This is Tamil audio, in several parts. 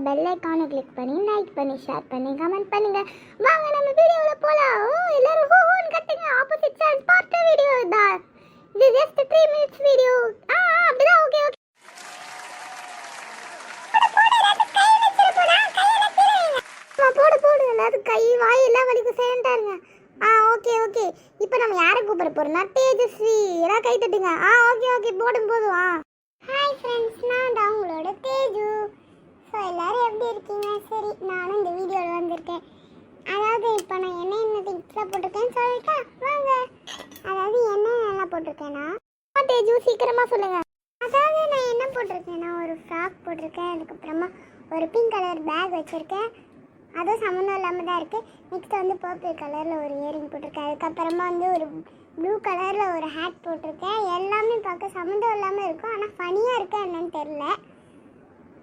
பெல் ஐகானை கிளிக் பண்ணி லைக் பண்ணி ஷேர் பண்ணி கமெண்ட் பண்ணுங்க. வாங்க நம்ம வீடியோல போலாம். எல்லாரும் ஹோ ஹோன்னு கத்துங்க. ஆப்போசிட் சைடு பார்ட் 2 வீடியோ தான். இது ஜஸ்ட் 3 minutes வீடியோ. அப்படிதான். Okay okay. போடு எல்லாரும் கை வாய் எல்லாம் வலிக்கு சேண்டாருங்க. Okay okay. இப்போ நம்ம யாரை கூப்பிட போறோம்னா தேஜஸ்வி. எல்லாம் கை தட்டுங்க. ஓகே போடும் போதும். ஹாய் ஃப்ரெண்ட்ஸ், நான் தான் உங்களோட தேஜு. ஸோ எல்லோரும் எப்படி இருக்கீங்க? சரி, நானும் இந்த வீடியோவில் வந்திருக்கேன். அதாவது இப்போ நான் என்ன டிப்ஸ்லாம் போட்டிருக்கேன்னு சொல்லிட்டா வாங்க. அதாவது என்னென்னலாம் போட்டிருக்கேன்னா தேஜு சீக்கிரமாக சொல்லுங்கள். அதாவது நான் என்ன போட்டிருக்கேன்னா ஒரு ஃப்ராக் போட்டிருக்கேன், அதுக்கப்புறமா ஒரு பிங்க் கலர் பேக் வச்சுருக்கேன், அதுவும் சம்மந்தம் இல்லாமல் தான் இருக்குது. நெக்ஸ்ட் வந்து பர்பிள் கலரில் ஒரு இயரிங் போட்டிருக்கேன், அதுக்கப்புறமா வந்து ஒரு ப்ளூ கலரில் ஒரு ஹேட் போட்டிருக்கேன். எல்லாமே பார்க்க சம்மந்தம் இல்லாமல் இருக்கும், ஆனால் ஃபனியாக இருக்கா என்னன்னு தெரில.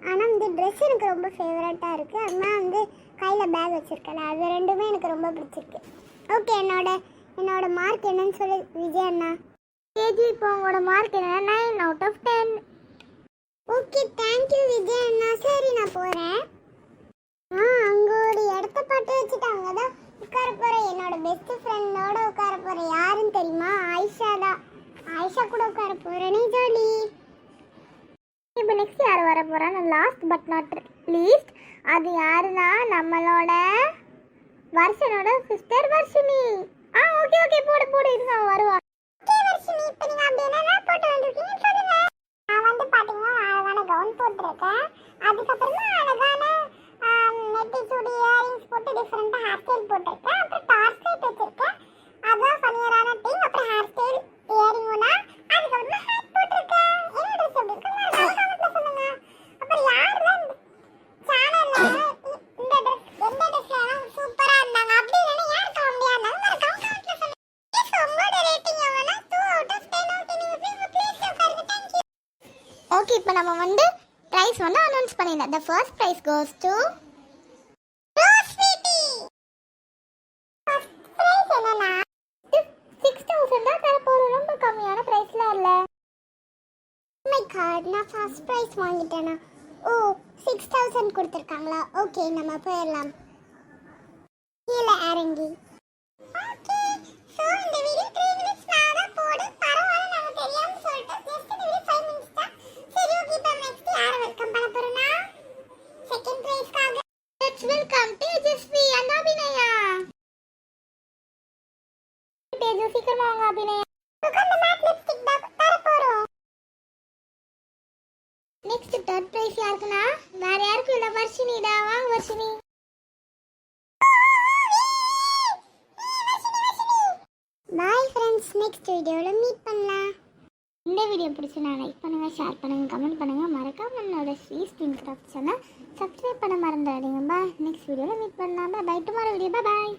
ஆனால் வந்து ட்ரெஸ் எனக்கு ரொம்ப ஃபேவரட்டாக இருக்குது. அதனால் வந்து கையில் பேக் வச்சுருக்கேன், அது ரெண்டுமே எனக்கு ரொம்ப பிடிச்சிருக்கு. ஓகே, என்னோட மார்க் என்னன்னு சொல்லி விஜய் அண்ணா. கேஜி இப்போ உங்களோட மார்க் என்னன்னா 9 out of 10. Okay, thank you Vijay அண்ணா. சரி, நான் போகிறேன். அங்கே ஒரு இடத்த பாட்டு வச்சுட்டு அங்கே தான் உட்கார போகிறேன். என்னோட பெஸ்ட் ஃப்ரெண்டோட உட்கார போகிறேன். யாருன்னு தெரியுமா? ஆயிஷா தான். ஆயிஷா கூட உட்கார போகிறேனே ஜோலி. இப்போ நெக்ஸ்ட் யார் வர போகிறான்னு லாஸ்ட் பட் நாட் லீஸ்ட் அது யாருன்னா நம்மளோட வர்ஷனோட சிஸ்டர் வர்ஷினி. ஓகே போடு இருங்க, அவன் வருவா. ஓகே வர்ஷினி, இப்போ நீங்கள் அப்படி என்னென்ன போட்டு வந்திருக்கீங்கன்னு சொல்லுங்க. நான் வந்து பார்த்தீங்கன்னா அழகான கவுன் போட்டிருக்கேன், அதுக்கப்புறமா அழகான நெட்டி சுடி இயரிங்ஸ் போட்டு டிஃப்ரெண்டாக ஹேர் ஸ்டைல் போட்டிருக்கேன், அப்புறம் டார்க் ஸ்டைல் வச்சுருக்கேன், அதான் ஃபனியரான திங். அப்புறம் ஹேர் ஸ்டைல் இயரிங்குனா அதுக்கப்புறமா ஹேட் போட்டிருக்கேன். என்ன ட்ரெஸ் எப்படி இருக்கு கமெண்ட்ல சொல்லுங்க. அப்புறம் யார் தான் சேனல்ல இந்த ட்ரெஸ் எந்த ட்ரெஸ்லாம் சூப்பரா இருந்தாங்க அப்படி இல்லைன்னா யார் காமெடியா இருந்தாங்க கமெண்ட்ல சொல்லுங்க. ப்ளீஸ் உங்களோட ரேட்டிங் எவ்வளோனா 2 out of 10. ஓகே, நீங்கள் ப்ளீஸ் உட்காருங்க. தேங்க்யூ. ஓகே, இப்போ நம்ம வந்து ப்ரைஸ் வந்து அனௌன்ஸ் பண்ணிடலாம். The first prize goes to நான் ஃபர்ஸ்ட் ப்ரைஸ் வாங்கிட்டேனா? 6000 கொடுத்துருக்காங்களா? ஓகே, நம்ம போயிடலாம் கீழே இறங்கி. ஓகே, ஸோ இந்த வீடியோ 3 minutes நான் தான் போடு. பரவாயில்ல, நாங்கள் தெரியாமல் சொல்லிட்டோம். ஜஸ்ட் இந்த வீடியோ 5 minutes தான். சரி, ஓகே. இப்போ நெக்ஸ்ட் யாரை வெல்கம் பண்ண போகிறோன்னா செகண்ட் ப்ரைஸ்க்காக let's welcome Tejaswi and Abhinaya. Teju சீக்கிரமா வாங்க. அபிநயா உட்கார்ந்து மேட் லிப்ஸ்டிக் தான் தர போகிறோம். நெக்ஸ்ட் தேர்ட் பிரைஸ் யாருக்குன்னா வேற யாருக்கும் இல்ல, வர்ஷினி தான். வாங்க வர்ஷினி. பாய் ஃப்ரெண்ட்ஸ், நெக்ஸ்ட் வீடியோல மீட் பண்ணலாம். இந்த வீடியோ பிடிச்சா லைக் பண்ணுங்க, ஷேர் பண்ணுங்க, கமெண்ட் பண்ணுங்க. மறக்காம என்னோட ஸ்வீட் கிராஃப்ட் சேனல் சப்ஸ்கிரைப் பண்ண மறந்துடாதீங்க. பாய், நெக்ஸ்ட் வீடியோல மீட் பண்ணலாம். பாய், டுமாரோ வீடியோ. பாய்.